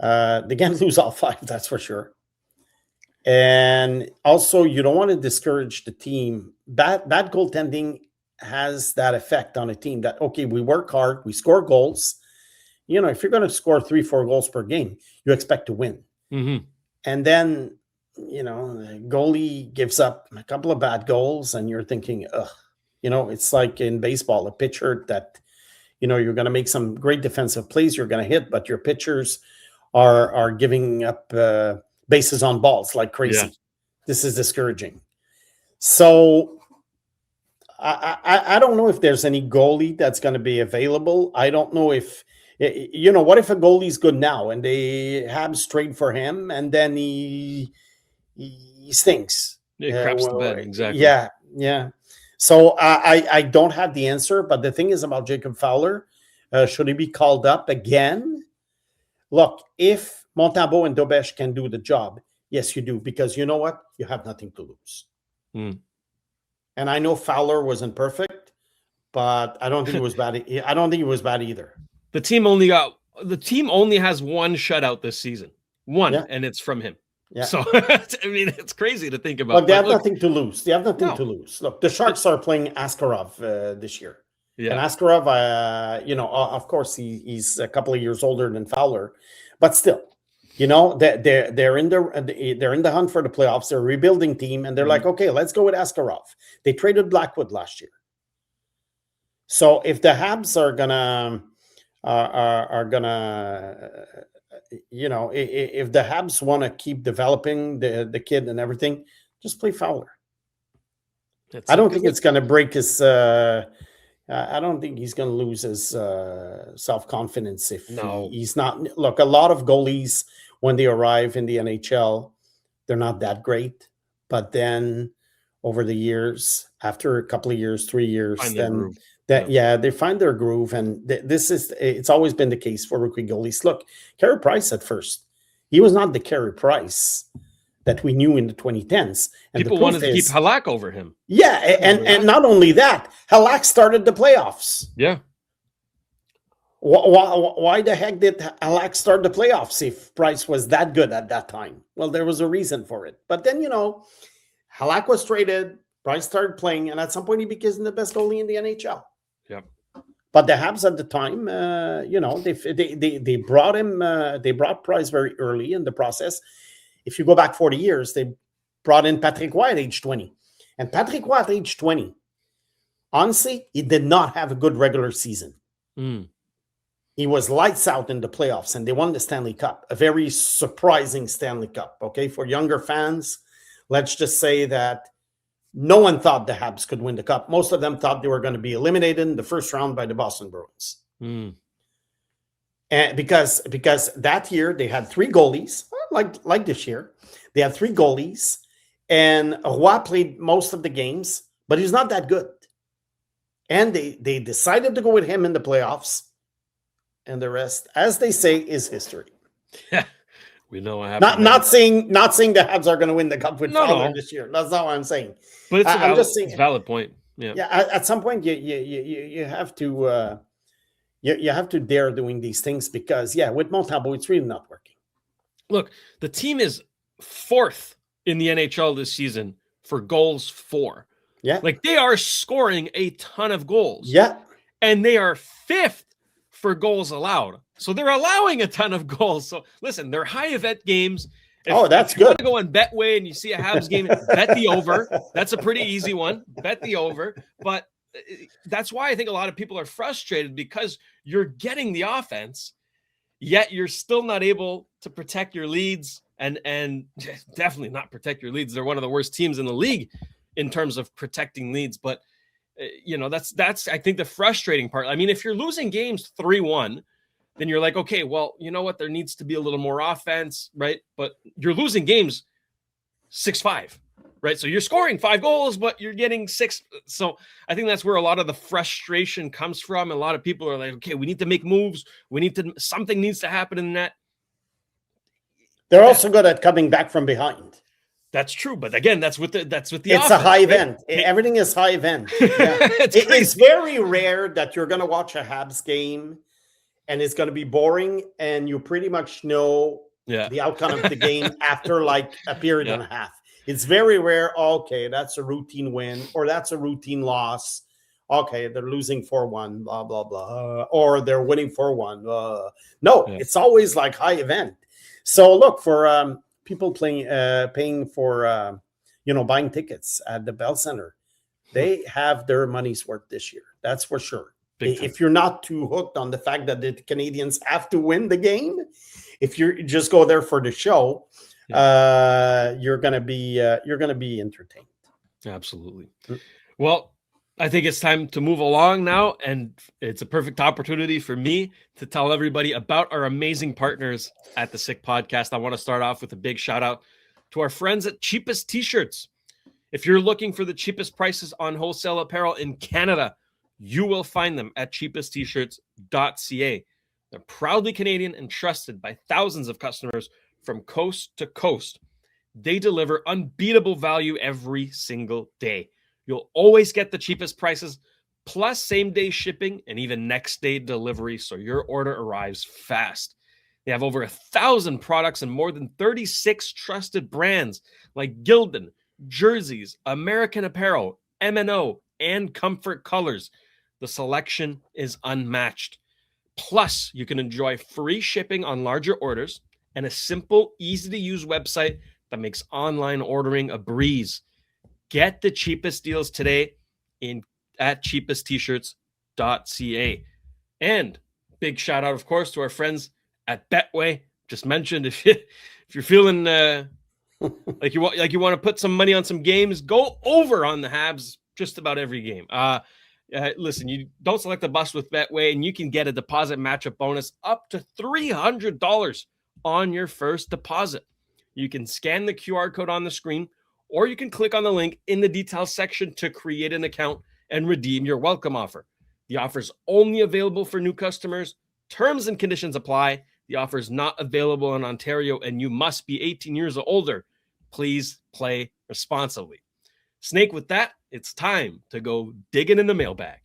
They can't lose all 5, that's for sure. And also, you don't want to discourage the team. Bad goaltending has that effect on a team that, okay, we work hard, we score goals. You know, if you're going to score 3-4 goals per game, you expect to win. Mm-hmm. And then, you know, the goalie gives up a couple of bad goals, and you're thinking, ugh. You know, it's like in baseball, a pitcher that, you know, you're going to make some great defensive plays, you're going to hit, but your pitchers are giving up bases on balls like crazy. Yeah. This is discouraging. So I don't know if there's any goalie that's going to be available. I don't know if, you know, what if a goalie's good now and they have trade for him and then he stinks? It craps the bed, exactly. Yeah. So I don't have the answer, but the thing is about Jacob Fowler, should he be called up again? Look, if Montembeault and Dobesch can do the job, yes, you do, because you know what? You have nothing to lose. And I know Fowler wasn't perfect, but I don't think it was bad. I don't think it was bad either. The team only has 1 shutout this season. 1, and it's from him. Yeah. So, I mean, it's crazy to think about. But they have nothing to lose. They have nothing to lose. Look, the Sharks are playing Askarov this year. Yeah. And Askarov, you know, of course, he's a couple of years older than Fowler. But still, you know, they're in the hunt for the playoffs. They're a rebuilding team. And they're like, okay, let's go with Askarov. They traded Blackwood last year. So if the Habs are gonna you know, if the Habs want to keep developing the kid and everything, just play Fowler. I don't think it's going to break his. I don't think he's going to lose his self-confidence if he's not. Look, a lot of goalies, when they arrive in the NHL, they're not that great. But then over the years, after a couple of years, 3 years, then they find their groove. And it's always been the case for rookie goalies. Look, Carey Price at first, he was not the Carey Price that we knew in the 2010s. And people wanted to keep Halak over him. Yeah, and not only that, Halak started the playoffs. Yeah. Why the heck did Halak start the playoffs if Price was that good at that time? Well, there was a reason for it. But then, you know, Halak was traded, Price started playing, and at some point he became the best goalie in the NHL. Yeah. But the Habs at the time, you know, they brought him, they brought Price very early in the process. If you go back 40 years, they brought in Patrick Roy at age 20. And Patrick Roy at age 20, honestly, he did not have a good regular season. He was lights out in the playoffs, and they won the Stanley Cup, a very surprising Stanley Cup. Okay, for younger fans, let's just say that no one thought the Habs could win the Cup. Most of them thought they were going to be eliminated in the first round by the Boston Bruins. And because that year they had 3 goalies, like this year, they had 3 goalies, and Roy played most of the games, but he's not that good. And they decided to go with him in the playoffs, and the rest, as they say, is history. Yeah, we know what happened. Not saying the Habs are going to win the Cup with Fowler this year. That's not what I'm saying. But it's a valid point. Yeah. At some point you have to you have to dare doing these things because with Montembeault it's really not working. Look, the team is 4th in the NHL this season for goals for. Yeah. Like they are scoring a ton of goals. Yeah. And they are 5th for goals allowed. So they're allowing a ton of goals. So listen, they're high event games. That's if you good. Want to go on Betway and you see a Habs game, bet the over. That's a pretty easy one. Bet the over. But that's why I think a lot of people are frustrated because you're getting the offense, yet you're still not able to protect your leads and definitely not protect your leads. They're one of the worst teams in the league in terms of protecting leads. But That's I think the frustrating part. I mean, if you're losing games 3-1, then you're like, okay, well, you know what? There needs to be a little more offense, right? But you're losing games 6-5, right? So you're scoring 5 goals, but you're getting 6. So I think that's where a lot of the frustration comes from. A lot of people are like, okay, we need to make moves. Something needs to happen in that. They're also good at coming back from behind. That's true, but again, that's with the It's offense, a high right? event. Everything is high event. Yeah. It's very rare that you're going to watch a Habs game and it's going to be boring and you pretty much know the outcome of the game after like a period and a half. It's very rare. Okay, that's a routine win or that's a routine loss. Okay, they're losing 4-1, blah, blah, blah. Or they're winning 4-1. It's always like high event. So look, for people paying for, buying tickets at the Bell Center, they have their money's worth this year. That's for sure. If you're not too hooked on the fact that the Canadiens have to win the game, if you just go there for the show, you're gonna be entertained. Absolutely. Well, I think it's time to move along now, and it's a perfect opportunity for me to tell everybody about our amazing partners at the Sick Podcast. I want to start off with a big shout out to our friends at Cheapest T-Shirts. If you're looking for the cheapest prices on wholesale apparel in Canada, you will find them at cheapesttshirts.ca. They're proudly Canadian and trusted by thousands of customers from coast to coast. They deliver unbeatable value every single day. You'll always get the cheapest prices, plus same-day shipping and even next-day delivery, so your order arrives fast. They have over 1,000 products and more than 36 trusted brands like Gildan, Jerseys, American Apparel, M&O, and Comfort Colors. The selection is unmatched. Plus, you can enjoy free shipping on larger orders and a simple, easy-to-use website that makes online ordering a breeze. Get the cheapest deals today at cheapesttshirts.ca. And big shout out, of course, to our friends at Betway. Just mentioned, if you're feeling like you want to put some money on some games, go over on the Habs just about every game. Listen, you don't select the bus with Betway, and you can get a deposit matchup bonus up to $300 on your first deposit. You can scan the QR code on the screen, or you can click on the link in the details section to create an account and redeem your welcome offer. The offer is only available for new customers. Terms and conditions apply. The offer is not available in Ontario, and you must be 18 years or older. Please play responsibly. Snake, with that, it's time to go digging in the mailbag.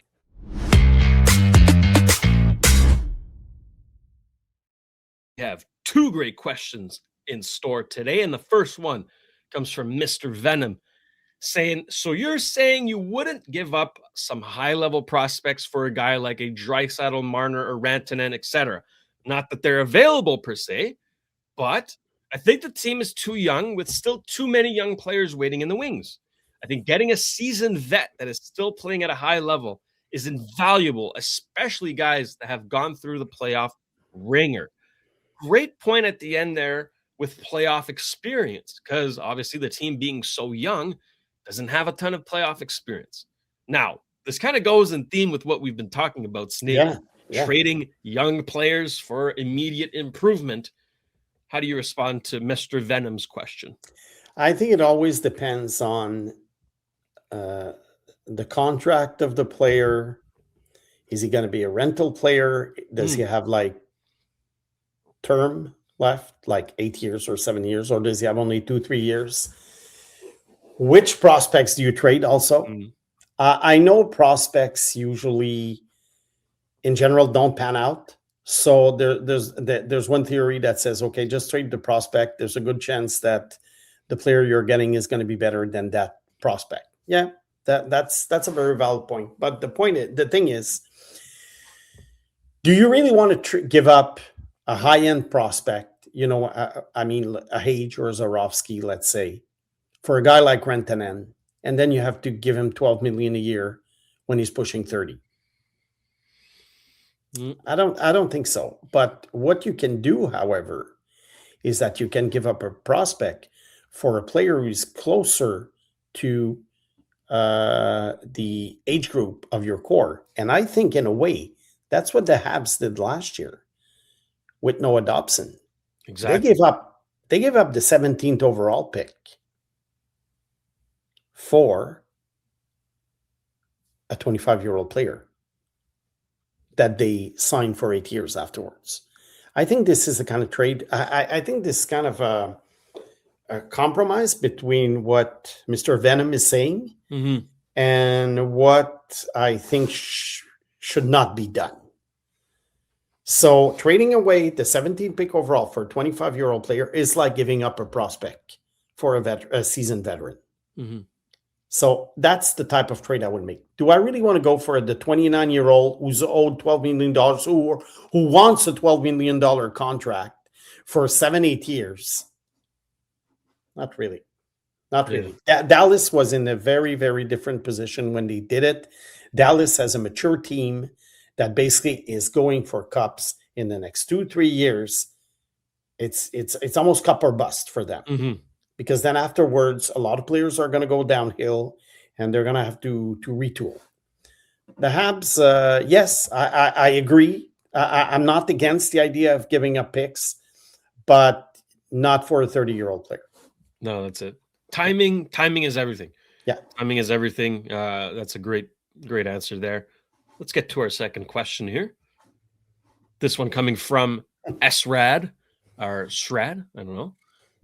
We have 2 great questions in store today, and the first one comes from Mr. Venom saying, so you're saying you wouldn't give up some high-level prospects for a guy like a Draisaitl, Marner, or Rantanen, etc. Not that they're available per se, but I think the team is too young with still too many young players waiting in the wings. I think getting a seasoned vet that is still playing at a high level is invaluable, especially guys that have gone through the playoff ringer. Great point at the end there with playoff experience, because obviously the team being so young doesn't have a ton of playoff experience. Now, this kind of goes in theme with what we've been talking about, Snake, trading young players for immediate improvement. How do you respond to Mr. Venom's question? I think it always depends on the contract of the player. Is he going to be a rental player? Does he have like term left, like 8 years or 7 years, or does he have only 2-3 years? Which prospects do you trade also? I know prospects usually in general don't pan out. So there's one theory that says, okay, just trade the prospect. There's a good chance that the player you're getting is going to be better than that prospect. Yeah, that's a very valid point. But the thing is, do you really want to give up a high-end prospect, a Hage or a Zharovsky, let's say, for a guy like Rantanen, and then you have to give him $12 million a year when he's pushing 30? I don't think so. But what you can do, however, is that you can give up a prospect for a player who's closer to the age group of your core. And I think in a way, that's what the Habs did last year with Noah Dobson. Exactly. They gave up the 17th overall pick for a 25-year-old player that they signed for 8 years afterwards. I think this is the kind of trade. I think this is kind of a compromise between what Mr. Venom is saying and what I think should not be done. So trading away the 17th pick overall for a 25-year-old player is like giving up a prospect for a seasoned veteran. So that's the type of trade I would make. Do I really want to go for the 29-year-old who's owed $12 million, who wants a $12 million contract for 7-8 years? Not really. Not really. Dallas was in a very, very different position when they did it. Dallas has a mature team that basically is going for cups in the next 2-3 years. It's almost cup or bust for them. Because then afterwards, a lot of players are going to go downhill and they're going to have to retool. The Habs, yes, I agree. I'm not against the idea of giving up picks, but not for a 30-year-old player. No, that's it. Timing is everything. Yeah. Timing is everything. That's a great answer there. Let's get to our second question here. This one coming from SRAD or Shrad, I don't know.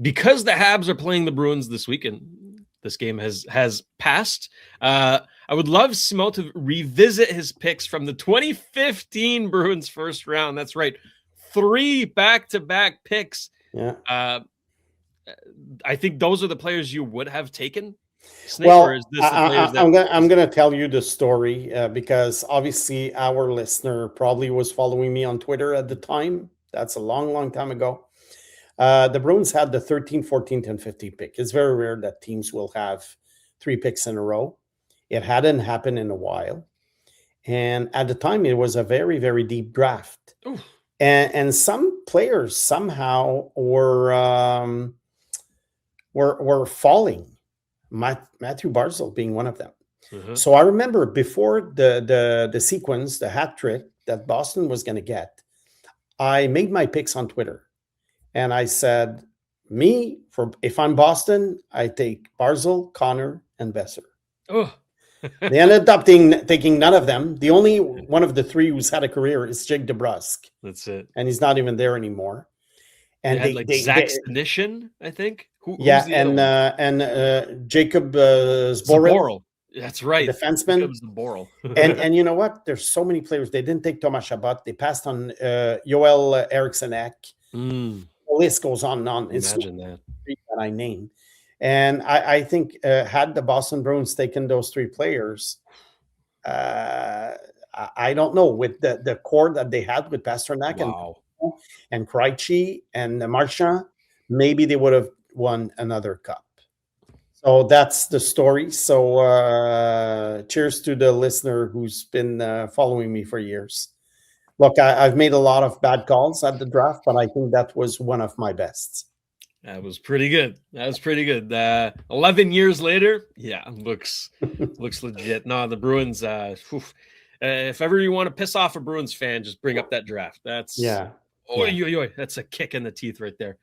Because the Habs are playing the Bruins this week, and this game has passed, I would love Simon to revisit his picks from the 2015 Bruins first round. That's right. 3 back-to-back picks. Yeah. I think those are the players you would have taken. Snake, well, or is this I'm going to tell you the story because obviously our listener probably was following me on Twitter at the time. That's a long, long time ago. The Bruins had the 13th, 14th, and 15th pick. It's very rare that teams will have 3 picks in a row. It hadn't happened in a while. And at the time, it was a very, very deep draft. And some players somehow were falling. Matthew Barzal being one of them. So I remember before the sequence, the hat trick that Boston was going to get, I made my picks on Twitter. And I said, if I'm Boston, I take Barzal, Connor, and Besser. They ended up taking none of them. The only one of the 3 who's had a career is Jake DeBrusk. That's it. And he's not even there anymore. And they had Zach Stanishin, I think. And Jacob Zboril. That's right. Defenseman. and you know what? There's so many players. They didn't take Thomas Chabot. They passed on Joel Eriksson-Ek. The list goes on and on. Imagine that I name. And I think had the Boston Bruins taken those 3 players, I don't know, with the core that they had with Pasternak and Krejci and Marchand, maybe they would have won another cup. So that's the story. So cheers to the listener who's been following me for years. Look, I've made a lot of bad calls at the draft, but I think that was one of my best. That was pretty good. 11 years later, looks legit. No, the Bruins, if ever you want to piss off a Bruins fan, just bring up that draft. That's that's a kick in the teeth right there.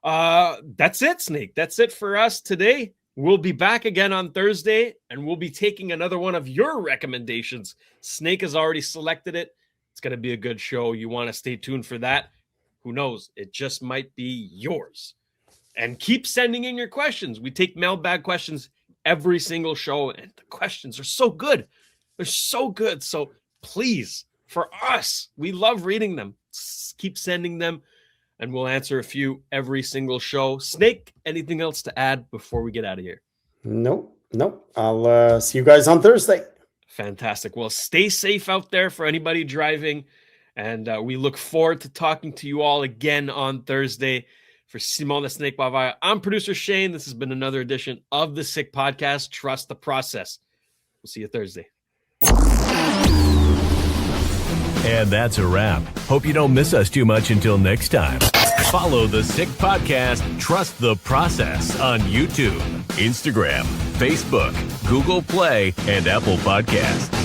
That's it, Snake. That's it for us today. We'll be back again on Thursday, and we'll be taking another one of your recommendations. Snake has already selected it. It's going to be a good show. You want to stay tuned for that. Who knows? It just might be yours. And keep sending in your questions. We take mailbag questions every single show, and the questions are so good. They're so good. So please, for us, we love reading them. Keep sending them, and we'll answer a few every single show. Snake, anything else to add before we get out of here? Nope. I'll see you guys on Thursday. Fantastic. Well, stay safe out there for anybody driving. And we look forward to talking to you all again on Thursday. For Simon the Snake Boisvert, I'm producer Shayne. This has been another edition of the Sick Podcast. Trust the process. We'll see you Thursday. And that's a wrap. Hope you don't miss us too much until next time. Follow the Sick Podcast, Trust the Process on YouTube. Instagram, Facebook, Google Play, and Apple Podcasts.